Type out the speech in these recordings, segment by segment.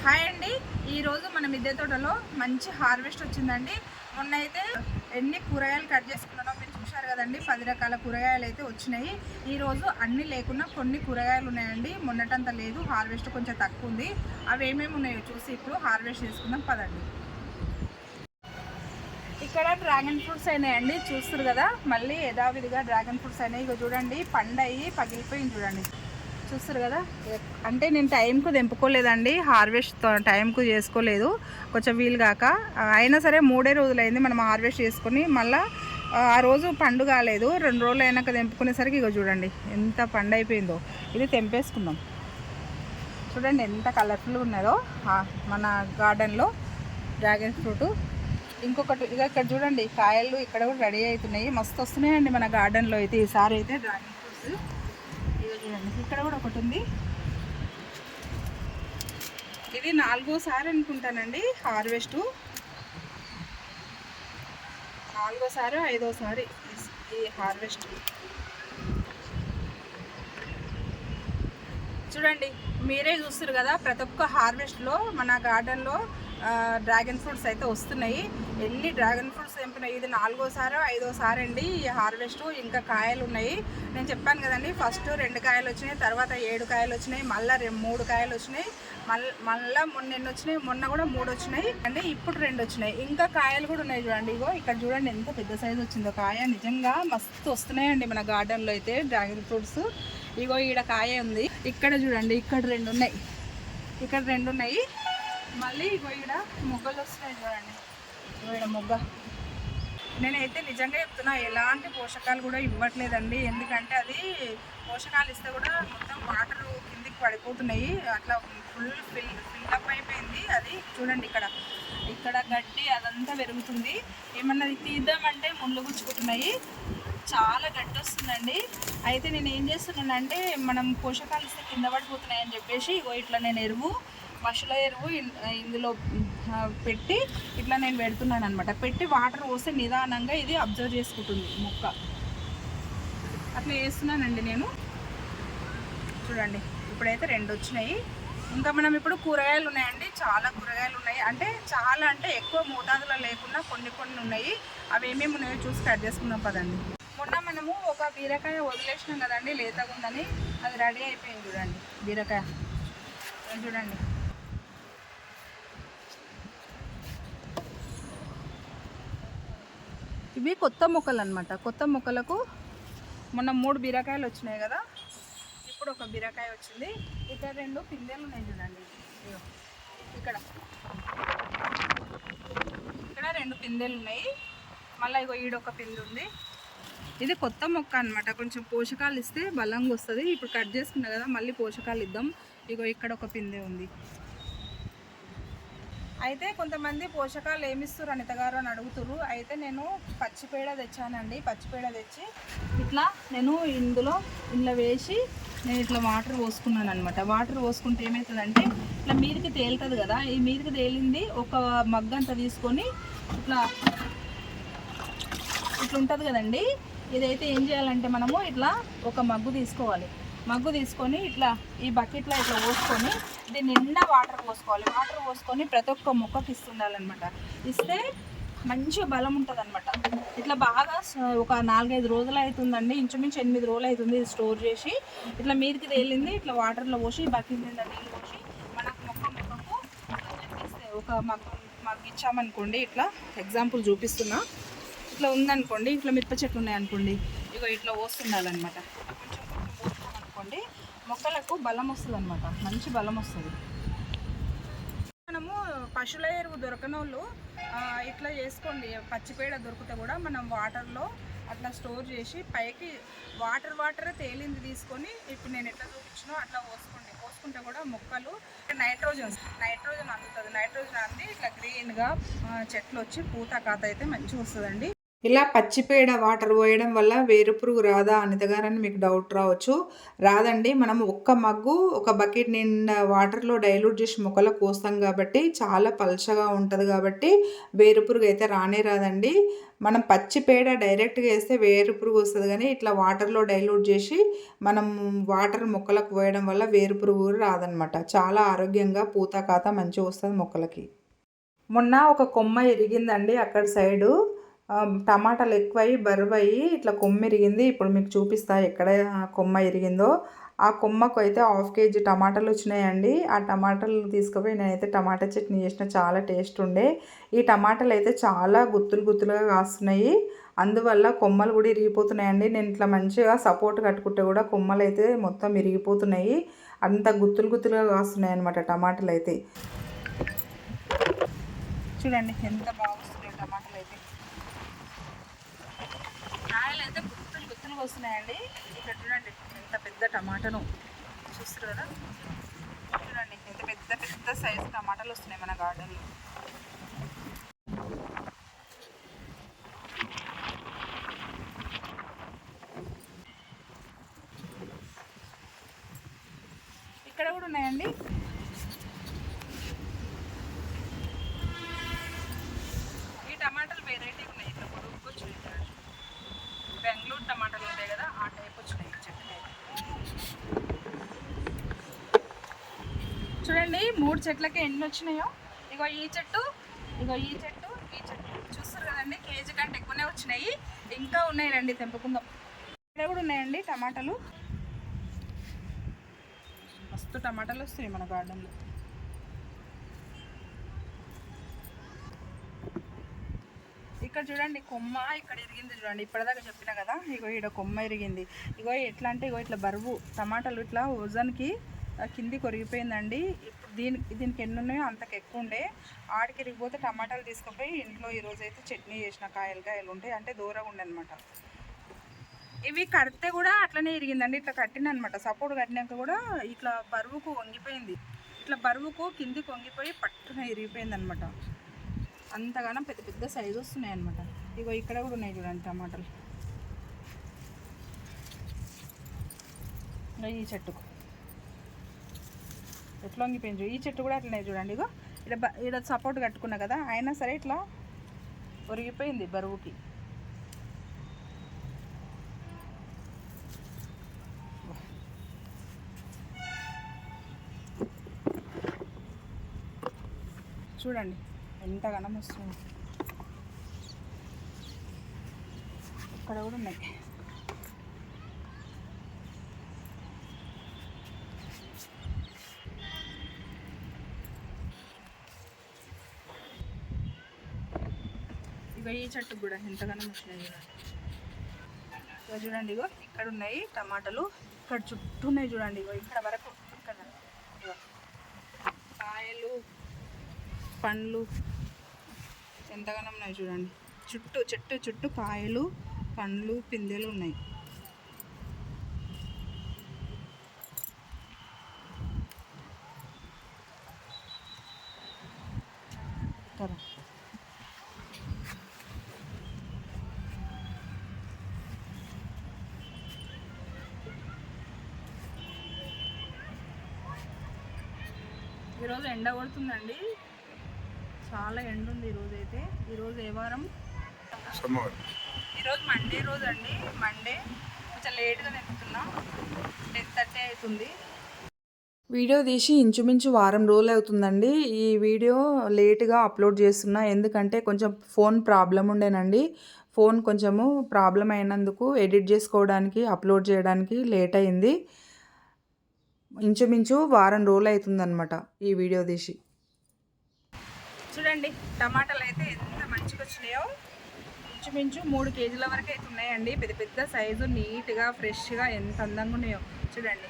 Hi అండి, ఈరోజు మన మిద్దె తోటలో మంచి హార్వెస్ట్ వచ్చిందండి. మొన్న అయితే ఎన్ని కూరగాయలు కట్ చేసుకున్నానో మీరు చూశారు కదండి. 10 రకాల కూరగాయలు అయితే వచ్చినాయి. ఈరోజు అన్నీ లేకున్నా కొన్ని కూరగాయలు ఉన్నాయండి. మొన్నటంత లేదు, హార్వెస్ట్ కొంచెం తక్కువ ఉంది. అవి ఏమేమి ఉన్నాయో చూసి ఇప్పుడు హార్వెస్ట్ చేసుకుందాం పదండి. ఇక్కడ డ్రాగన్ ఫ్రూట్స్ అయినాయండి, చూస్తారు కదా. మళ్ళీ యథావిధిగా డ్రాగన్ ఫ్రూట్స్ అయినాయి. ఇక చూడండి, పండయి పగిలిపోయింది చూడండి, చూస్తారు కదా. అంటే నేను టైంకు తెంపుకోలేదండి, హార్వెస్ట్ టైంకు చేసుకోలేదు, కొంచెం వీలు కాక. అయినా సరే 3 రోజులైంది మనం హార్వెస్ట్ చేసుకొని. మళ్ళీ ఆ రోజు పండు కాలేదు, 2 రోజులు అయినాక తెంపుకునేసరికి ఇక చూడండి ఎంత పండు అయిపోయిందో. ఇది తెంపేసుకుందాం. చూడండి ఎంత కలర్ఫుల్గా ఉన్నదో మన గార్డెన్లో డ్రాగన్ ఫ్రూట్. ఇంకొకటి ఇక ఇక్కడ చూడండి, కాయలు ఇక్కడ కూడా రెడీ అవుతున్నాయి, మస్తు వస్తున్నాయండి మన గార్డెన్లో అయితే. ఈసారి అయితే డ్రాగన్ ఫ్రూట్స్ ఇక చూడండి, ఇక్కడ కూడా ఒకటి ఉంది. ఇది 4వ సారి అనుకుంటానండి హార్వెస్ట్, 4వ సారి 5వ సారి ఈ హార్వెస్ట్. చూడండి, మీరే చూస్తారు కదా, ప్రతి ఒక్క హార్వెస్ట్లో మన గార్డెన్లో డ్రాగన్ ఫ్రూట్స్ అయితే వస్తున్నాయి. ఎన్ని డ్రాగన్ ఫ్రూట్స్ తెంపినాయి. ఇది 4వ సారి 5వ సారి అండి ఈ హార్వెస్ట్. ఇంకా కాయలు ఉన్నాయి. నేను చెప్పాను కదండి, ఫస్ట్ 2 కాయలు వచ్చినాయి, తర్వాత 7 కాయలు వచ్చినాయి, మళ్ళీ 3 కాయలు వచ్చినాయి, మళ్ళీ మొన్న ఎన్ని వచ్చినాయి, మొన్న కూడా 3 వచ్చినాయి అంటే ఇప్పుడు 2 వచ్చినాయి. ఇంకా కాయలు కూడా ఉన్నాయి చూడండి. ఇగో ఇక్కడ చూడండి ఎంత పెద్ద సైజు వచ్చిందో కాయ. నిజంగా మస్తు వస్తున్నాయండి మన గార్డెన్లో అయితే డ్రాగన్ ఫ్రూట్స్. ఇగో ఈడ కాయ ఉంది, ఇక్కడ చూడండి, ఇక్కడ 2 ఉన్నాయి, ఇక్కడ 2 ఉన్నాయి. మళ్ళీ ఇగో ఈడ మొగ్గలు వస్తున్నాయి చూడండి, ఇగో ఈడ మొగ్గ. నేనైతే నిజంగా చెప్తున్నా, ఎలాంటి పోషకాలు కూడా ఇవ్వట్లేదండి. ఎందుకంటే అది పోషకాలు ఇస్తే కూడా మొత్తం వాటర్ కిందికి పడిపోతున్నాయి, అట్లా ఫిల్అప్ అయిపోయింది అది. చూడండి ఇక్కడ గడ్డి అదంతా పెరుగుతుంది. ఏమన్నా తీద్దామంటే ముళ్ళు గుచ్చుకుంటున్నాయి, చాలా గడ్డి వస్తుందండి. అయితే నేను ఏం చేస్తున్నానంటే, మనం పోషకాలు ఇస్తే కింద పడిపోతున్నాయి అని చెప్పేసి ఇగో ఇట్లా నేను ఎరువు, పశువుల ఎరువు ఇందులో పెట్టి ఇట్లా నేను పెడుతున్నాను అనమాట. పెట్టి వాటర్ పోస్తే నిదానంగా ఇది అబ్జర్వ్ చేసుకుంటుంది మొక్క. అట్లా వేస్తున్నానండి నేను. చూడండి, ఇప్పుడైతే 2 వచ్చినాయి. ఇంకా మనం ఇప్పుడు కూరగాయలు ఉన్నాయండి, చాలా కూరగాయలు ఉన్నాయి. అంటే చాలా అంటే ఎక్కువ మోతాదులో లేకుండా కొన్ని ఉన్నాయి. అవి ఏమేమి ఉన్నాయో చూసి కట్ చేసుకుందాం పదండి. మొన్న మనము ఒక బీరకాయ వదిలేసినాం కదండి, లేతగా ఉందని. అది రెడీ అయిపోయింది చూడండి బీరకాయ. చూడండి, ఇవి కొత్త మొక్కలు అనమాట. కొత్త మొక్కలకు మొన్న 3 బీరకాయలు వచ్చినాయి కదా, ఇప్పుడు ఒక బీరకాయ వచ్చింది. ఇక్కడ 2 పిందెలు ఉన్నాయి చూడండి. ఇక్కడ 2 పిందెలు ఉన్నాయి. మళ్ళీ ఇగో ఈడొక పిందె ఉంది. ఇది కొత్త మొక్క అనమాట, కొంచెం పోషకాలు ఇస్తే బలంగా వస్తుంది. ఇప్పుడు కట్ చేసుకున్నా కదా, మళ్ళీ పోషకాలు ఇద్దాం. ఇగో ఇక్కడ ఒక పిందె ఉంది. అయితే కొంతమంది పోషకాలు ఏమిస్తారు అనిత గారు అని అడుగుతురు. అయితే నేను పచ్చిపేడ తెచ్చానండి. పచ్చిపేడ తెచ్చి ఇట్లా నేను ఇందులో వేసి నేను ఇట్లా వాటర్ పోసుకున్నాను అనమాట. వాటర్ పోసుకుంటే ఏమవుతుందంటే ఇట్లా మీదకి తేలుతుంది కదా, ఈ మీదకి తేలింది ఒక మగ్గ అంతా తీసుకొని ఇట్లా ఉంటుంది కదండి. ఇదైతే ఏం చేయాలంటే మనము ఇట్లా ఒక మగ్గు తీసుకోవాలి. మగ్గు తీసుకొని ఇట్లా ఈ బకెట్లో ఇట్లా పోసుకొని ఇది నిండా వాటర్ పోసుకోవాలి. వాటర్ పోసుకొని ప్రతి ఒక్క మొక్కకి ఇస్తుండాలన్నమాట. ఇస్తే మంచి బలం ఉంటుంది అనమాట. ఇట్లా బాగా ఒక 4-5 రోజులు అవుతుందండి, ఇంచుమించు 8 రోజులు అవుతుంది ఇది స్టోర్ చేసి. ఇట్లా మీదకి తేలింది ఇట్లా వాటర్లో పోసి బకెట్ నిండా నీళ్ళు పోసి మనకు మొక్కకు ఇస్తే ఒక మగ్గు ఇచ్చామనుకోండి. ఇట్లా ఎగ్జాంపుల్ చూపిస్తున్నా, ఇట్లా ఉందనుకోండి, ఇట్లా మిరప చెట్లు ఉన్నాయనుకోండి, ఇగో ఇట్లా పోస్తుండాలన్నమాట. కొంచెం పోస్తున్నాం అనుకోండి, మొక్కలకు బలం వస్తుంది అనమాట, మంచి బలం వస్తుంది. మనము పశువుల ఎరువు దొరకని వాళ్ళు ఇట్లా చేసుకోండి. పచ్చిపేడ దొరికితే కూడా మనం వాటర్లో అట్లా స్టోర్ చేసి పైకి వాటర్ తేలింది తీసుకొని ఇప్పుడు నేను ఎట్లా చూపించినో అట్లా పోసుకుంటే కూడా మొక్కలు నైట్రోజన్ అందుతుంది. నైట్రోజన్ అంది ఇట్లా గ్రీన్గా చెట్లు వచ్చి పూత కాత అయితే మంచిగా వస్తుందండి. ఇలా పచ్చిపేడ వాటర్ పోయడం వల్ల వేరుపురుగు రాదా అనితగారని మీకు డౌట్ రావచ్చు. రాదండి. మనం ఒక్క మగ్గు ఒక బకెట్ నిండా వాటర్‌లో డైల్యూట్ చేసి మొక్కలకు పోస్తాం కాబట్టి చాలా పల్చగా ఉంటది కాబట్టి వేరుపురుగు అయితే రానే రాదండి. మనం పచ్చిపేడ డైరెక్ట్‌గా ఏస్తే వేరుపురుగు వస్తది గానీ ఇట్లా వాటర్‌లో డైల్యూట్ చేసి మనం వాటర్ మొక్కలకు పోయడం వల్ల వేరుపురుగు రాదనమాట. చాలా ఆరోగ్యంగా పూత కాత మంచిగా వస్తది మొక్కలకి. మొన్న ఒక కొమ్మ ఇరిగిందండి అక్కడ సైడు. టమాటాలు ఎక్కువయ్యి బరువయ్యి ఇట్లా కొమ్మ ఇరిగింది. ఇప్పుడు మీకు చూపిస్తా ఎక్కడ కొమ్మ ఇరిగిందో. ఆ కొమ్మకు అయితే 1/2 కేజీ టమాటాలు వచ్చినాయండి. ఆ టమాటాలు తీసుకుపోయి నేనైతే టమాటా చట్నీ చేసిన చాలా టేస్ట్ ఉండే. ఈ టమాటాలు అయితే చాలా గుత్తులు గుత్తులుగా కాస్తున్నాయి. అందువల్ల కొమ్మలు కూడా ఇరిగిపోతున్నాయండి. నేను ఇట్లా మంచిగా సపోర్ట్ కట్టుకుంటే కూడా కొమ్మలు అయితే మొత్తం ఇరిగిపోతున్నాయి. అంత గుత్తులు గుత్తులుగా కాస్తున్నాయి అనమాట టమాటాలు అయితే. చూడండి ఎంత బాగా వస్తున్నాయి టమాటాలు అయితే. కాయలు అయితే గుత్తులు గుత్తులుగా వస్తున్నాయండి. ఇక్కడ చూడండి ఎంత పెద్ద టమాటాను చూస్తారు కదా. చూడండి ఎంత పెద్ద పెద్ద సైజు టమాటాలు వస్తున్నాయి మన గార్డెన్లో. ఇక్కడ కూడా ఉన్నాయండి. ఈ టమాటాలు వెరైటీ ఉన్నాయి. ఇట్లా పొడుగు వచ్చినాయి. బెంగళూరు టమాటాలు ఉంటాయి కదా ఆ టైప్ వచ్చినాయి చెట్టు. చూడండి 3 చెట్లకి ఎన్ని వచ్చినాయో. ఇగో ఈ చెట్టు, ఇగో ఈ చెట్టు, ఈ చెట్టు చూస్తారు కదండి. కేజీ కంటే ఎక్కువనే వచ్చినాయి. ఇంకా ఉన్నాయండి తెంపుకుందాం. ఇక్కడ కూడా ఉన్నాయండి టమాటాలు. మస్తు టమాటాలు వస్తున్నాయి మన గార్డెన్లో. ఇక్కడ చూడండి కొమ్మ ఇక్కడ ఇరిగింది చూడండి. ఇప్పటిదాకా చెప్పిన కదా ఇగో ఈడ కొమ్మ ఇరిగింది. ఇగో ఎట్లా అంటే ఇగో ఇట్లా బరువు టమాటాలు ఇట్లా ఓజన్కి కింది కొరిగిపోయిందండి. ఇప్పుడు దీనికి ఎన్ని ఉన్నాయో అంతకు ఎక్కువ ఉండే. ఆడికి ఇరిగిపోతే టమాటాలు తీసుకుపోయి ఇంట్లో ఈరోజు అయితే చట్నీ చేసిన కాయలు ఉంటాయి అంటే దూరంగా ఉండే అనమాట. ఇవి కడితే కూడా అట్లనే ఇరిగిందండి. ఇట్లా కట్టినమాట సపోర్ట్ కట్టినాక కూడా ఇట్లా బరువుకు వంగిపోయింది. ఇట్లా బరువుకు కిందికి వంగిపోయి పట్టున ఇరిగిపోయింది అనమాట. అంతగానో పెద్ద పెద్ద సైజు వస్తున్నాయి అనమాట. ఇగో ఇక్కడ కూడా ఉన్నాయి చూడండి టమాటాలు. ఈ చెట్టుకు ఎట్లా వంగిపోయింది. ఈ చెట్టు కూడా అట్లనే చూడండి. ఇగో ఇక్కడ సపోర్ట్ కట్టుకున్నా కదా అయినా సరే ఇట్లా ఒరిగిపోయింది బరువుకి. చూడండి ఎంత ఘనం వస్తుంది. ఇక్కడ కూడా ఉన్నాయి. ఇక ఈ చెట్టు కూడా ఎంతగానో వచ్చినాయి చూడండి. ఇక చూడండి ఇగో ఇక్కడ ఉన్నాయి టమాటాలు. ఇక్కడ చుట్టూ ఉన్నాయి చూడండి. ఇగో ఇక్కడ వరకు ఇక్కడ కాయలు పండ్లు ఎంతగానో ఉన్నాయి చూడండి. చెట్టు చుట్టూ కాయలు పండ్లు పిందెలు ఉన్నాయి. ఈరోజు ఎండ కొడుతుందండి. చాలా ఎండ ఉంది ఈరోజు అయితే. ఈరోజు ఏ వారం? ఈరోజు మండే రోజు అండి. మండే కొంచెం లేట్గా తెంపుతున్నా. 10:30 అవుతుంది. వీడియో తీసి ఇంచుమించు వారం రోజులు అవుతుందండి. ఈ వీడియో లేట్గా అప్లోడ్ చేస్తున్నా ఎందుకంటే కొంచెం ఫోన్ ప్రాబ్లం ఉండేనండి. ఫోన్ కొంచెము ప్రాబ్లం అయినందుకు ఎడిట్ చేసుకోవడానికి అప్లోడ్ చేయడానికి లేట్ అయింది. ఇంచుమించు వారం రోజులు అవుతుందన్నమాట ఈ వీడియో తీసి. చూడండి టమాటాలు అయితే ఎంత మంచిగా వచ్చినాయో. ఇంచుమించు 3 కేజీల వరకు అయితే ఉన్నాయండి. పెద్ద పెద్ద సైజు నీట్గా ఫ్రెష్గా ఎంత అందంగా ఉన్నాయో చూడండి.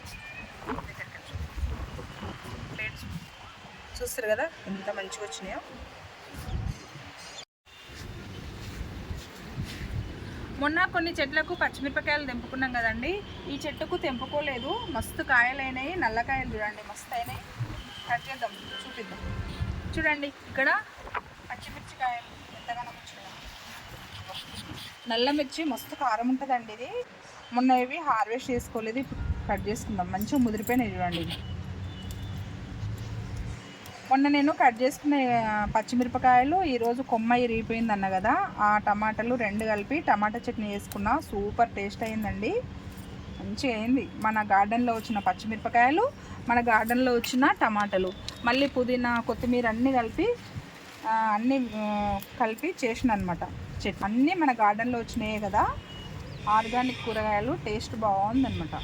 ప్లేట్స్ చూస్తారు కదా ఎంత మంచిగా వచ్చినాయో. మొన్న కొన్ని చెట్లకు పచ్చిమిరపకాయలు తెంపుకున్నాం కదండి. ఈ చెట్టుకు తెంపుకోలేదు. మస్తు కాయలు అయినాయి. నల్లకాయలు చూడండి మస్తు అయినాయి. కట్ చేద్దాం చూపిద్దాం. చూడండి ఇక్కడ పచ్చిమిర్చికాయలు ఎంతగానో వచ్చినాయి. నల్ల మిర్చి మస్తు కారం ఉంటుందండి ఇది. మొన్న ఇవి హార్వెస్ట్ చేసుకోలేదు, ఇప్పుడు కట్ చేసుకుందాం. మంచిగా ముదిరిపోయినాయి చూడండి. ఇది మొన్న నేను కట్ చేసుకున్న పచ్చిమిరపకాయలు ఈరోజు కొమ్మ ఇరిగిపోయింది అన్న కదా, ఆ టమాటాలు 2 కలిపి టమాటా చట్నీ వేసుకున్నా. సూపర్ టేస్ట్ అయిందండి, మంచిగా అయింది. మన గార్డెన్లో వచ్చిన పచ్చిమిరపకాయలు, మన గార్డెన్లో వచ్చిన టమాటాలు, మళ్ళీ పుదీనా కొత్తిమీర అన్నీ కలిపి చేసిన అనమాట చట్నీ. అన్నీ మన గార్డెన్లో వచ్చినాయే కదా, ఆర్గానిక్ కూరగాయలు. టేస్ట్ బాగుందన్నమాట.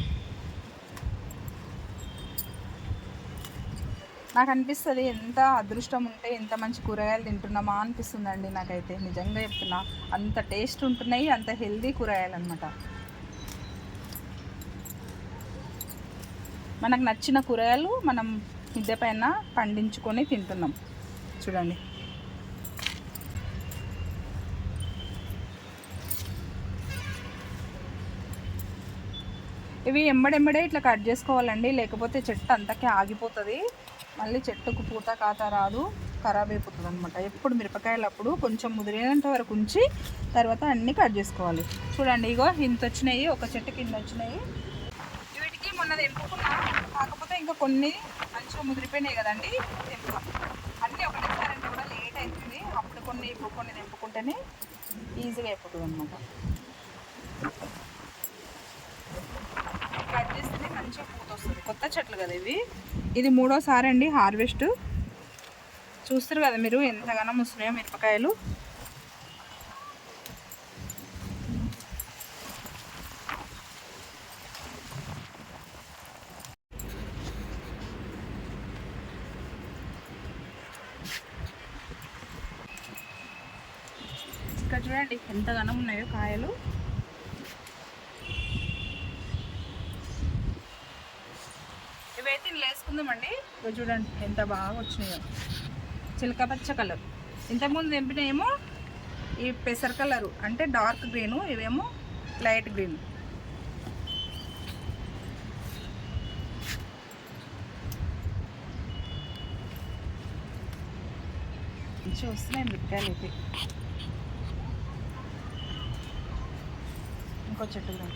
నాకు అనిపిస్తుంది ఎంత అదృష్టం ఉంటే ఎంత మంచి కూరగాయలు తింటున్నామా అనిపిస్తుందండి నాకైతే. నిజంగా చెప్తున్నా, అంత టేస్ట్ ఉంటున్నాయి, అంత హెల్దీ కూరగాయలు అనమాట. మనకు నచ్చిన కూరగాయలు మనం మిద్దె పైన పండించుకొని తింటున్నాం చూడండి. ఇవి ఎంబడెంబడే ఇట్లా కట్ చేసుకోవాలండి, లేకపోతే చెట్టు అంతకే ఆగిపోతుంది. మళ్ళీ చెట్టుకు పూత కాత రాదు, ఖరాబ్ అయిపోతుంది అనమాట. ఎప్పుడు మిరపకాయలు అప్పుడు కొంచెం ముదిరేంత వరకు ఉంచి తర్వాత అన్నీ కట్ చేసుకోవాలి. చూడండి, ఇగో ఇంత వచ్చినాయి, ఒక చెట్టు కింద వచ్చినాయి. వీటికి మొన్నది ఎంపుకున్నా, కాకపోతే ఇంకా కొన్ని మంచిగా ముదిరిపోయినాయి కదండి, తెంపుతాం. అన్నీ ఒకటేసారి అంటే కూడా లేట్ అవుతుంది. అప్పుడు కొన్ని ఇప్పుడు కొన్ని తెంపుకుంటేనే ఈజీగా అయిపోతుంది అనమాట. కట్ చేస్తేనే మంచిగా పూత వస్తుంది. కొత్త చెట్లు కదా ఇవి. ఇది 3వసారి అండి హార్వెస్ట్. చూస్తారు కదా మీరు ఎంతగానో వస్తున్నాయో మిరపకాయలు. ఇక్కడ చూడండి ఎంతగానో ఉన్నాయో కాయలు. ఇవైతే ఇలా వేసుకుందామండి. ఇవి చూడండి ఎంత బాగా వచ్చినాయో, చిలక పచ్చ కలర్. ఇంతకుముందు తెంపినేమో ఈ పెసర్ కలరు అంటే డార్క్ గ్రీను, ఇవేమో లైట్ గ్రీన్. మంచిగా వస్తున్నాయి మిరపకాయలు అయితే. ఇంకో చెట్టు కూడా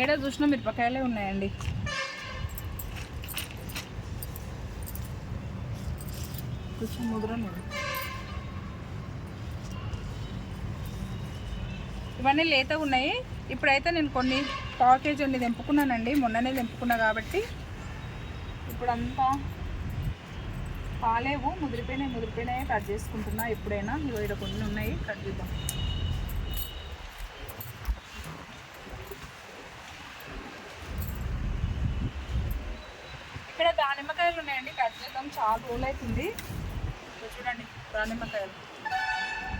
ఏడా చూసినా మిరపకాయలే ఉన్నాయండి. కొంచెం ముదురలేదు. ఇవన్నీ లేతగా ఉన్నాయి. ఇప్పుడైతే నేను కొన్ని ½ కేజీ అన్ని తెంపుకున్నానండి, మొన్ననే తెంపుకున్నా కాబట్టి. ఇప్పుడంతా పాలేవు, ముదిరిపోయినాయి కట్ చేసుకుంటున్నా. ఎప్పుడైనా ఇక్కడ కొన్ని ఉన్నాయి, కట్ చేద్దాం. ఇక్కడ దానిమ్మకాయలు ఉన్నాయండి, కట్ చేద్దాం. చాలా రోజులు అవుతుంది. చూడండి దానిమ్మకాయలు,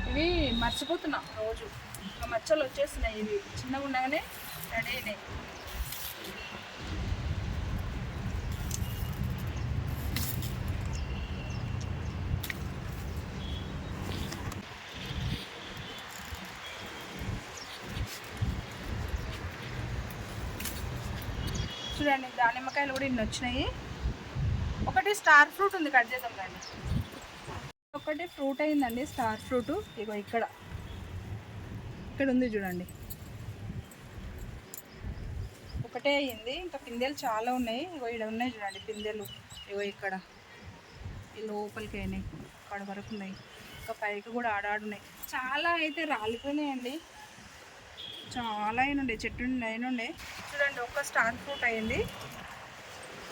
ఇవి మర్చిపోతున్నా రోజు. ఇంకా మచ్చలు వచ్చేస్తున్నాయి. ఇవి చిన్నగా ఉండగానే రెడీ అయినాయి. చూడండి దానిమ్మకాయలు కూడా ఇన్ని వచ్చినాయి. ఒకటి స్టార్ ఫ్రూట్ ఉంది, కట్ చేద్దాం రండి. ఒకటి ఫ్రూట్ అయిందండి, స్టార్ ఫ్రూట్. ఇగో ఇక్కడ ఉంది చూడండి, ఒకటే అయ్యింది. ఇంకా పిందెలు చాలా ఉన్నాయి. ఇగో ఇక్కడ ఉన్నాయి చూడండి పిందెలు. ఇగో ఇక్కడ ఈ లోపలికి అయినాయి, అక్కడ వరకు ఉన్నాయి. ఇంకా పైకి కూడా ఆడాడున్నాయి. చాలా అయితే రాలిపోయినాయండి, చాలా అయినుండే, చెట్టు అయినుండే. చూడండి ఒక్క స్టార్ ఫ్రూట్ అయింది.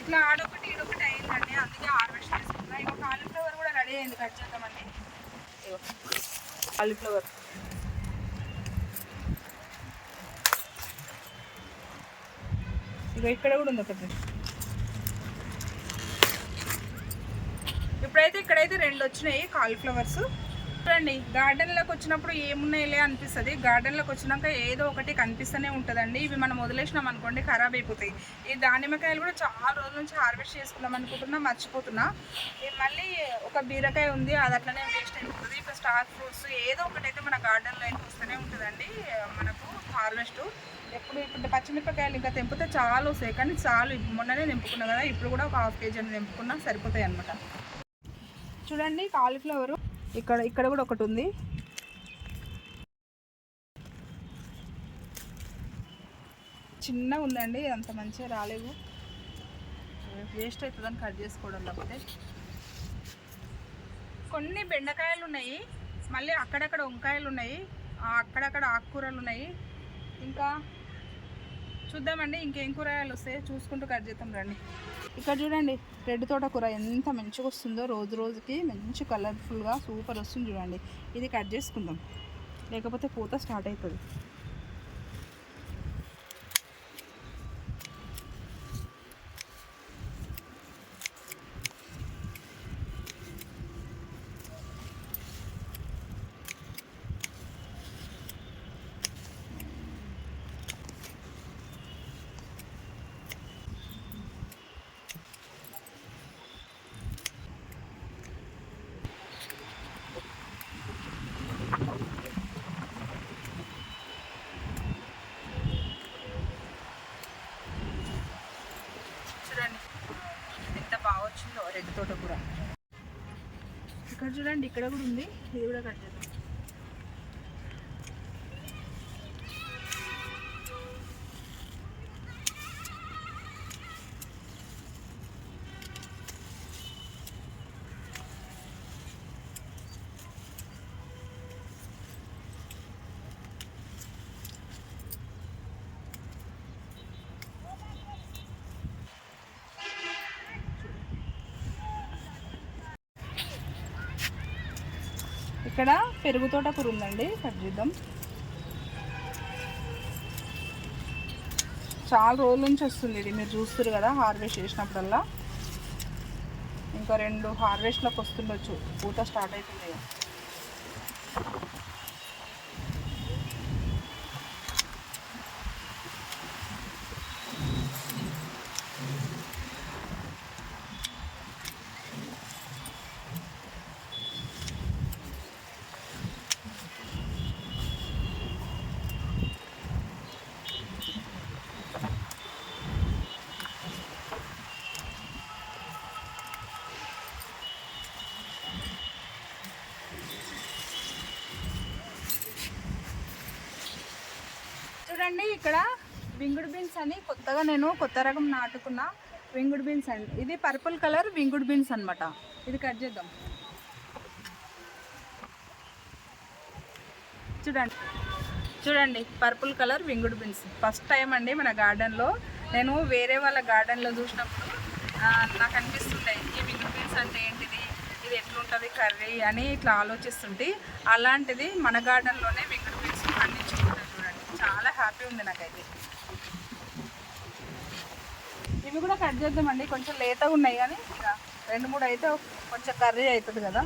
ఇట్లా ఆడొకటి ఈడొకటి అయిందండి, అందుకే హార్వెస్ట్ చేసుకున్నా. ఇక కాలీఫ్లవర్ కూడా రెడీ అయింది, కట్ చేద్దామండి. కాలీఫ్లవర్ ఇక ఇక్కడ కూడా ఉంది ఒకటి. ఇప్పుడైతే ఇక్కడైతే 2 వచ్చినాయి కాలీఫ్లవర్స్. చూడండి, గార్డెన్లోకి వచ్చినప్పుడు ఏమున్నాయిలే అనిపిస్తుంది. గార్డెన్లోకి వచ్చినాక ఏదో ఒకటి కనిపిస్తూనే ఉంటుందండి. ఇవి మనం వదిలేసినాం అనుకోండి ఖరాబ్ అయిపోతాయి. ఈ దానిమ్మకాయలు కూడా చాలా రోజుల నుంచి హార్వెస్ట్ చేసుకుందాం అనుకుంటున్నా, మర్చిపోతున్నా. మళ్ళీ ఒక బీరకాయ ఉంది, అది అట్లనే వేస్ట్ అయిపోతుంది. ఇప్పుడు స్టార్ ఫ్రూట్స్ ఏదో ఒకటి అయితే మన గార్డెన్లో అయితే వస్తూనే ఉంటుందండి మనకు హార్వెస్ట్. ఇప్పుడు పచ్చిమిరపకాయలు ఇంకా తెంపితే చాలా వస్తాయి, కానీ చాలు. మొన్ననే తెంపుకున్నా కదా, ఇప్పుడు కూడా ఒక ½ కేజీ అని తెంపుకున్నా సరిపోతాయి అన్నమాట. చూడండి కాలీఫ్లవరు ఇక్కడ కూడా ఒకటి ఉంది. చిన్నగా ఉందండి, అంత మంచిగా రాలేదు. వేస్ట్ అవుతుందని కట్ చేసుకోవడం. లేకపోతే కొన్ని బెండకాయలు ఉన్నాయి, మళ్ళీ అక్కడక్కడ వంకాయలు ఉన్నాయి, అక్కడక్కడ ఆకుకూరలు ఉన్నాయి. ఇంకా చూద్దామండి ఇంకేం కూరగాయలు వస్తాయో చూసుకుంటూ కట్ చేద్దాం రండి. ఇక్కడ చూడండి రెడ్ తోటకూర ఎంత మంచిగా వస్తుందో, రోజు రోజుకి మంచి కలర్ఫుల్గా సూపర్ వస్తుంది చూడండి. ఇది కట్ చేసుకుందాం, లేకపోతే పూత స్టార్ట్ అవుతుంది. రెడ్ తోటకూర ఇక్కడ చూడండి, ఇక్కడ కూడా ఉంది. ఇది కూడా కట్ చేద్దాం. ఇక్కడ పెరుగు తోటకూర ఉందండి, కట్ చేద్దాం. చాలా రోజుల నుంచి వస్తుంది ఇది, మీరు చూస్తారు కదా హార్వెస్ట్ చేసినప్పుడల్లా. ఇంకా 2 హార్వెస్ట్లకు వస్తుండొచ్చు, పూత స్టార్ట్ అవుతుంది. చూడండి ఇక్కడ వింగుడ్ బీన్స్ అని కొత్తగా నేను కొత్త రకం నాటుకున్న వింగుడ్ బీన్స్ అండి. ఇది పర్పుల్ కలర్ వింగుడ్ బీన్స్ అనమాట. ఇది కట్ చేద్దాం. చూడండి purple colour winged beans first time అండి మన గార్డెన్లో. నేను వేరే వాళ్ళ గార్డెన్లో చూసినప్పుడు నాకు అనిపిస్తుంటాయి ఈ వింగుడ్ బీన్స్ అంటే ఏంటిది, ఇది ఎట్లుంటుంది కర్రీ అని ఇట్లా ఆలోచిస్తుంటే, అలాంటిది మన గార్డెన్లోనే వింగుడ్ బీన్స్ పండించుకుంటాను. చూడండి చాలా హ్యాపీ ఉంది నాకైతే. ఇవి కూడా కట్ చేద్దామండి, కొంచెం లేతగా ఉన్నాయి కానీ ఇక 2-3 అయితే కొంచెం కర్రీ అవుతుంది కదా,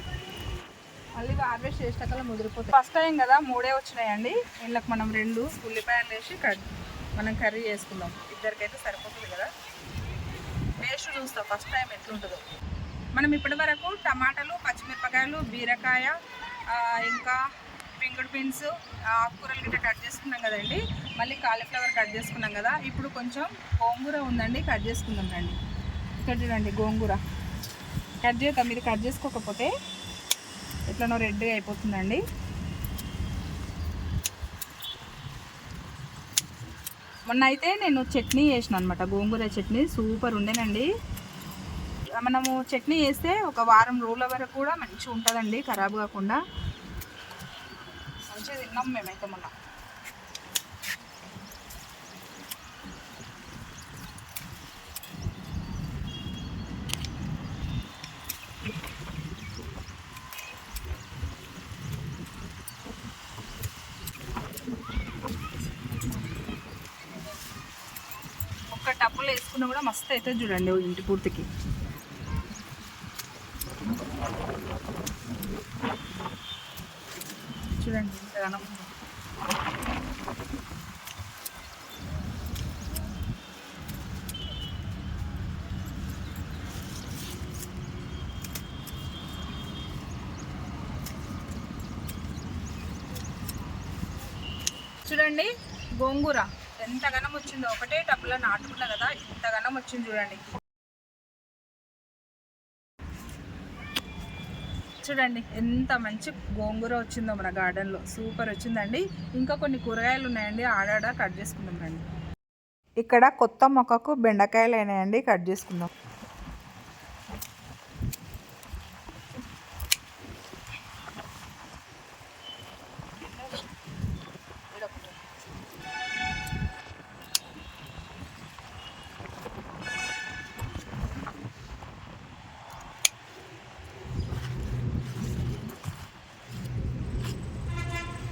మళ్ళీ హార్వెస్ట్ చేసేటకల్లా ముదిరిపోతుంది. ఫస్ట్ టైం కదా 3 వచ్చినాయండి. వీళ్ళకి మనం 2 ఉల్లిపాయలు వేసి మనం కర్రీ చేసుకుందాం. ఇద్దరికైతే సరిపోతుంది కదా. టేస్ట్ చూస్తాం ఫస్ట్ టైం ఎట్లుంటుందో. మనం ఇప్పటి వరకు టమాటాలు, పచ్చిమిరపకాయలు, బీరకాయ, ఇంకా వింగుడ్ బీన్స్, ఆకుకూరలు గిట్ట కట్ చేసుకున్నాం కదండి. మళ్ళీ కాలీఫ్లవర్ కట్ చేసుకున్నాం కదా. ఇప్పుడు కొంచెం గోంగూర ఉందండి, కట్ చేసుకుందాం రండి. ఇక్కడ చూడండి గోంగూర కట్ చేద్దాం. ఇది కట్ చేసుకోకపోతే ఎట్లనో రెడ్గా అయిపోతుందండి. మొన్న అయితే నేను చట్నీ చేసిన అనమాట, గోంగూర చట్నీ సూపర్ ఉండేనండి. మనము చట్నీ చేస్తే ఒక వారం రోజుల వరకు కూడా మంచిగా ఉంటుందండి, ఖరాబ్ కాకుండా. మంచిగా తిన్నాం మేమైతే మొన్న. ఒక్క టబ్బులో వేసుకున్నా కూడా మస్తు అవుతుంది చూడండి ఇంటి పూర్తికి. ఇంతగానో. చూడండి గోంగూర ఎంత గనం వచ్చిందో, ఒకటే టబ్లో నాటుకున్నా కదా, ఇంత గనం వచ్చింది చూడండి. చూడండి ఎంత మంచి గోంగూర వచ్చిందో మన గార్డెన్లో, సూపర్ వచ్చిందండి. ఇంకా కొన్ని కూరగాయలు ఉన్నాయండి, ఆడాడ కట్ చేసుకుందాం రండి. ఇక్కడ కొత్త మొక్కకు బెండకాయలు అయినాయండి, కట్ చేసుకుందాం.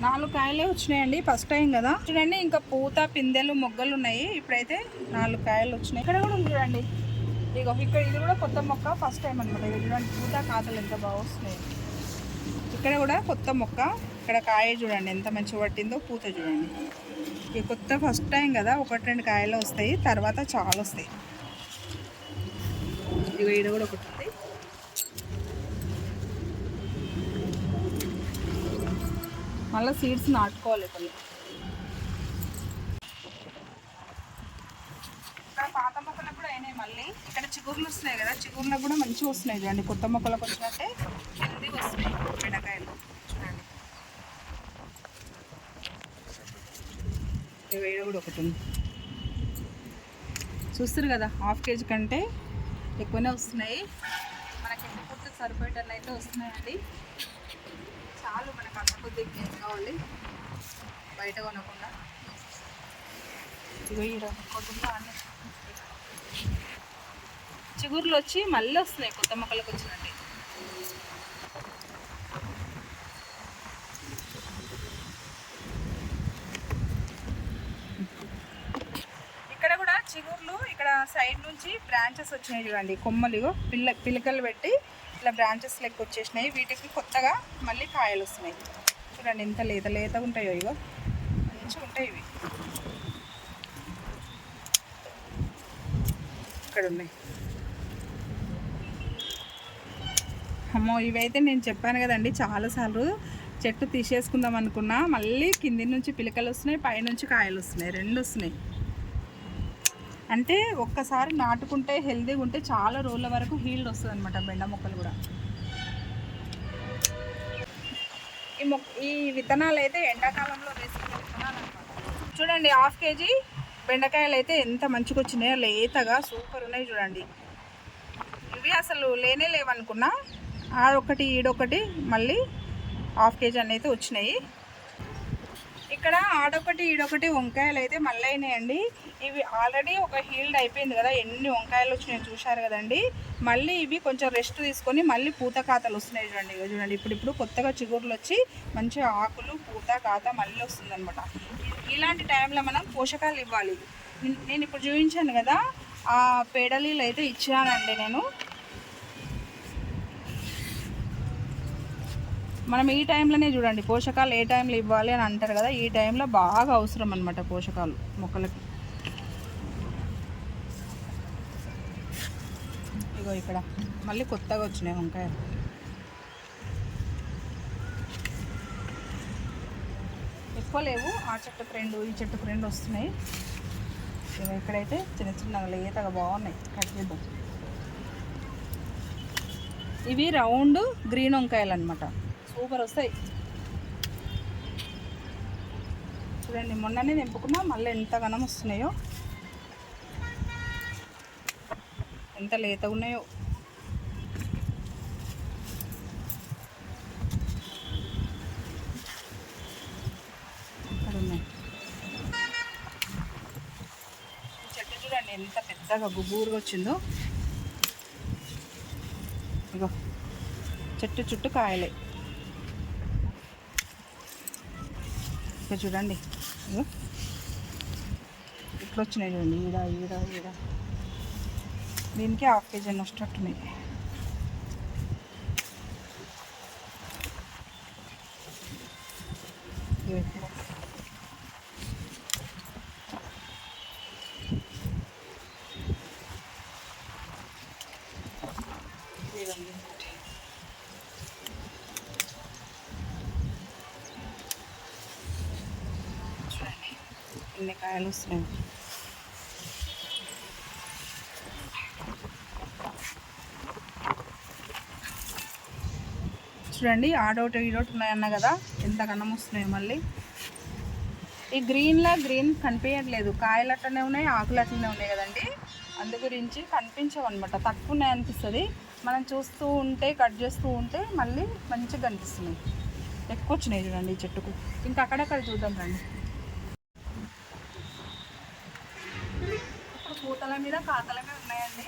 నాలుగు కాయలే వచ్చినాయండి, ఫస్ట్ టైం కదా. చూడండి ఇంకా పూత పిందెలు మొగ్గలు ఉన్నాయి. ఇప్పుడైతే 4 కాయలు వచ్చినాయి. ఇక్కడ కూడా ఉంది చూడండి, ఇగో ఇక్కడ ఇది కూడా కొత్త మొక్క, ఫస్ట్ టైం అనమాట. ఇది చూడండి పూత కాతలు ఎంత బాగా వస్తున్నాయి. ఇక్కడ కూడా కొత్త మొక్క, ఇక్కడ కాయ చూడండి ఎంత మంచిగా పట్టిందో, పూత చూడండి. ఇది కొత్త ఫస్ట్ టైం కదా, 1-2 కాయలు వస్తాయి, తర్వాత చాలా వస్తాయి. ఇగో ఇది కూడా ఒకటి ఉంది. మళ్ళీ సీడ్స్ నాటుకోవాలి కొన్ని. ఇక్కడ పాత మొక్కలకు కూడా అయినాయి మళ్ళీ. ఇక్కడ చిగుర్లు వస్తున్నాయి కదా, చిగుర్లకు కూడా మంచిగా వస్తున్నాయి చూడండి. కొత్త మొక్కలకు వచ్చినట్టే హెల్దీ వస్తున్నాయి బెండకాయలు చూడండి. వేడి కూడా ఒకటి ఉంది, చూస్తారు కదా. 1/2 kg కంటే ఎక్కువనే వస్తున్నాయి. మనకి ఎన్ని పూర్తికి సరిపోయేటట్లు అయితే వస్తున్నాయండి. చాలు మనకు అంత కొద్ది కావాలి, బయట కొనకుండా. ఇగో ఈ కొద్దిగా అన్నీ చిగుర్లు వచ్చి మళ్ళీ వస్తున్నాయి కొత్త మొక్కలకు వచ్చినట్టు. ఇక్కడ కూడా చిగుర్లు, ఇక్కడ సైడ్ నుంచి బ్రాంచెస్ వచ్చినాయి చూడండి, కొమ్మలు పిలకలు పెట్టి ఇట్లా బ్రాంచెస్ లెక్క వచ్చేసినాయి. వీటికి కొత్తగా మళ్ళీ కాయలు వస్తున్నాయి చూడండి. ఎంత లేతగా ఉంటాయో, ఇగో మంచిగా ఉంటాయి ఇవి. ఇక్కడ ఉన్నాయి. అమ్మో ఇవైతే నేను చెప్పాను కదండి చాలాసార్లు, చెట్టు తీసేసుకుందాం అనుకున్నా, మళ్ళీ కింది నుంచి పిలకలు వస్తున్నాయి, పైనుంచి కాయలు వస్తున్నాయి, 2 వస్తున్నాయి. అంటే ఒక్కసారి నాటుకుంటే హెల్దీగా ఉంటే చాలా రోజుల వరకు హీల్డ్ వస్తుంది అనమాట బెండ మొక్కలు కూడా. ఈ విత్తనాలు అయితే ఎండాకాలంలో వేసుకునే విత్తనాలు అనమాట. చూడండి 1/2 kg బెండకాయలు అయితే ఎంత మంచిగా వచ్చినాయో, లేతగా సూపర్ ఉన్నాయి చూడండి. ఇవి అసలు లేనే లేవనుకున్నా, ఆడొకటి ఈడొకటి మళ్ళీ 1/2 kg అనేది వచ్చినాయి. ఇక్కడ ఆడొకటి ఈడొకటి వంకాయలు అయితే మళ్ళీ అయినాయండి. ఇవి ఆల్రెడీ ఒక హీల్డ్ అయిపోయింది కదా, ఎన్ని వంకాయలు వచ్చినాయి చూశారు కదండి. మళ్ళీ ఇవి కొంచెం రెస్ట్ తీసుకొని మళ్ళీ పూత కాతలు వస్తున్నాయి చూడండి. చూడండి ఇప్పుడు కొత్తగా చిగుర్లు వచ్చి మంచిగా ఆకులు పూత కాత మళ్ళీ వస్తుంది అనమాట. ఇలాంటి టైంలో మనం పోషకాలు ఇవ్వాలి. నేను ఇప్పుడు చూపించాను కదా, ఆ పేడలీలు అయితే ఇచ్చానండి నేను. మనం ఈ టైంలోనే చూడండి పోషకాలు ఏ టైంలో ఇవ్వాలి అని అంటారు కదా, ఈ టైంలో బాగా అవసరం అనమాట పోషకాలు మొక్కలకి. ఇగో ఇక్కడ మళ్ళీ కొత్తగా వచ్చినాయి వంకాయలు. ఎక్కువ లేవు, ఆ చెట్టుకు 2 ఈ చెట్టుకు 2 వస్తున్నాయి. ఇక్కడైతే చిన్నగా లేతగా బాగున్నాయి, కట్ చేద్దాం. ఇవి రౌండ్ గ్రీన్ వంకాయలు అనమాట, సూపర్ వస్తాయి చూడండి. మొన్ననే నింపుకున్నా, మళ్ళీ ఎంత ఘనం వస్తున్నాయో, ఎంత లేతగా ఉన్నాయో. ఇక్కడ ఉన్నాయి. చెట్టు చూడండి ఎంత పెద్దగా గుబూరుగా వచ్చిందో. ఇగో చెట్టు చుట్టూ కాయలే. ఇక్కడ చూడండి ఇట్లా వచ్చినాయి చూడండి, ఈడ దీనికి 1/2 kg వస్తున్నట్టున్నాయి. చూడండి ఎన్ని కాయలు వస్తున్నాయి. చూడండి ఆడోటి ఈడోటి ఉన్నాయన్న కదా, ఎంత కన్నం వస్తున్నాయి. మళ్ళీ ఈ గ్రీన్ కనిపించట్లేదు, కాయలు అట్లనే ఉన్నాయి, ఆకులు అట్లనే ఉన్నాయి కదండి, అందు గురించి కనిపించవు అనమాట, తక్కువ ఉన్నాయి అనిపిస్తుంది. మనం చూస్తూ ఉంటే కట్ చేస్తూ ఉంటే మళ్ళీ మంచిగా కనిపిస్తున్నాయి. ఎక్కువ వచ్చినాయి చూడండి ఈ చెట్టుకు. ఇంకా అక్కడక్కడ చూద్దాం రండి. ఇప్పుడు పూతల మీద కాతల మీద ఉన్నాయండి.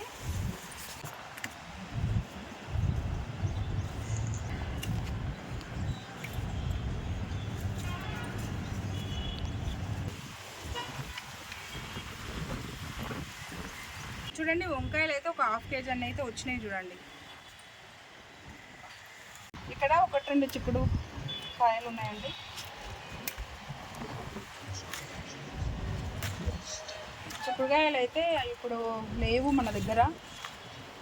చూడండి వంకాయలు అయితే ఒక 1/2 kg అన్నీ అయితే వచ్చినాయి చూడండి. ఇక్కడ 1-2 చిక్కుడు కాయలు ఉన్నాయండి. చిక్కుడుకాయలు అయితే ఇప్పుడు లేవు మన దగ్గర,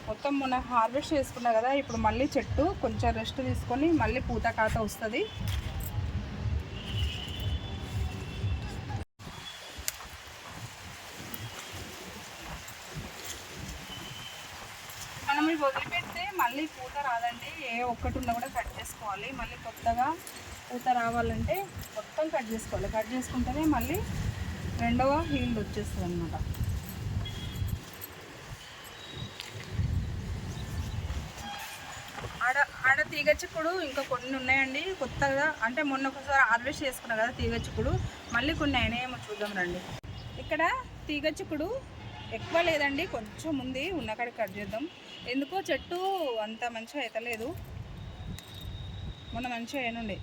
మొత్తం మొన్న హార్వెస్ట్ చేసుకున్నా కదా. ఇప్పుడు మళ్ళీ చెట్టు కొంచెం రెస్ట్ తీసుకొని మళ్ళీ పూత కాత వస్తుంది. మనం ఇవి వదిలిపెడితే మళ్ళీ పూత రాదండి. ఏ ఒక్కటి ఉన్నా కూడా కట్ చేసుకోవాలి. మళ్ళీ కొత్తగా పూత రావాలంటే మొత్తం కట్ చేసుకోవాలి. కట్ చేసుకుంటేనే మళ్ళీ రెండవ హీల్డ్ వచ్చేస్తుంది అనమాట. ఆడ తీగ చిక్కుడు ఇంకా కొన్ని ఉన్నాయండి కొత్తగా, అంటే మొన్న ఒకసారి హార్వెస్ట్ చేసుకున్నా కదా తీగ చిక్కుడు, మళ్ళీ కొన్ని అయినాయేమో చూద్దాం రండి. ఇక్కడ తీగ చిక్కుడు ఎక్కువ లేదండి, కొంచెం ఉంది, ఉన్నకాడ కట్ చేద్దాం. ఎందుకో చెట్టు అంత మంచిగా అవుతలేదు, మొన్న మంచిగా అయినుండే.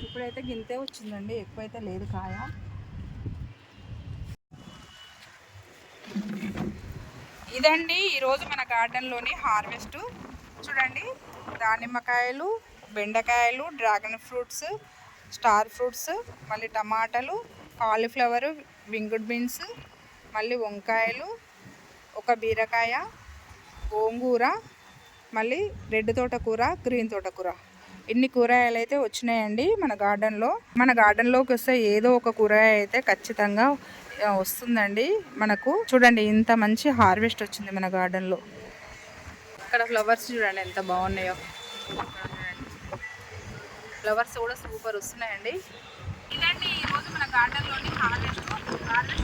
ఇప్పుడైతే గింతే వచ్చిందండి, ఎక్కువైతే లేదు కాయ. ఇదండి ఈరోజు మన గార్డెన్లోని హార్వెస్ట్. చూడండి దానిమ్మకాయలు, బెండకాయలు, డ్రాగన్ ఫ్రూట్స్, స్టార్ ఫ్రూట్స్, మళ్ళీ టమాటాలు, కాలీఫ్లవరు, వింగుడ్ బీన్స్, మళ్ళీ వంకాయలు, ఒక బీరకాయ, గోంగూర, మళ్ళీ రెడ్ తోటకూర, గ్రీన్ తోటకూర, ఇన్ని కూరగాయలు అయితే వచ్చినాయండి మన గార్డెన్లో. మన గార్డెన్లోకి వస్తే ఏదో ఒక కూరగాయ అయితే ఖచ్చితంగా వస్తుందండి మనకు. చూడండి ఇంత మంచి హార్వెస్ట్ వచ్చింది మన గార్డెన్లో. ఇక్కడ ఫ్లవర్స్ చూడండి ఎంత బాగున్నాయో, ఫ్లవర్స్ కూడా సూపర్ వస్తున్నాయండి. ఇదండి ఈరోజు మన గార్డెన్లోని హార్వెస్ట్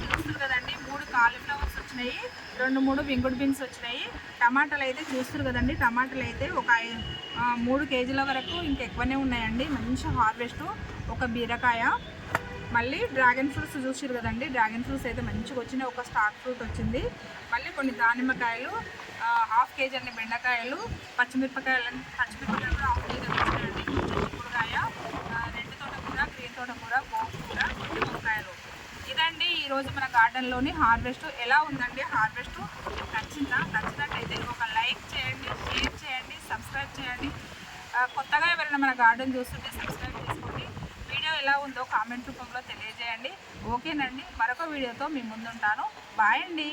చూస్తారు కదండి. 3 కాలీఫ్లవర్స్ వచ్చినాయి, 2-3 వింగుడ్ బీన్స్ వచ్చినాయి. టమాటాలు అయితే చూస్తారు కదండి, టమాటాలు అయితే ఒక 3 kgల వరకు ఇంకా ఎక్కువనే ఉన్నాయండి. మంచి హార్వెస్ట్. ఒక బీరకాయ, మళ్ళీ డ్రాగన్ ఫ్రూట్స్ చూసారు కదండి, డ్రాగన్ ఫ్రూట్స్ అయితే మంచిగా వచ్చినాయి. ఒక స్టార్ ఫ్రూట్ వచ్చింది, మళ్ళీ కొన్ని దానిమ్మకాయలు, 1/2 kg అన్ని బెండకాయలు, పచ్చిమిరపకాయలు కూడా 1/2 kg వచ్చినాయండి. చిక్కుడుకాయ, రెడ్ తోటకూర, గ్రీన్ తోటకూర, గోంగూర, వంకాయలు. ఇదండి ఈరోజు మన గార్డెన్లోని హార్వెస్ట్. ఎలా ఉందండి హార్వెస్ట్? నచ్చినట్టయితే ఒక లైక్ చేయండి, షేర్ చేయండి, సబ్స్క్రైబ్ చేయండి. కొత్తగా ఎవరైనా మన గార్డెన్ చూస్తుంటే సబ్స్క్రైబ్ చేసుకోండి. వీడియో ఎలా ఉందో కామెంట్ రూపంలో తెలియజేయండి. ఓకేనండి, మరొక వీడియోతో మీ ముందుంటాను. బాయ్ అండి.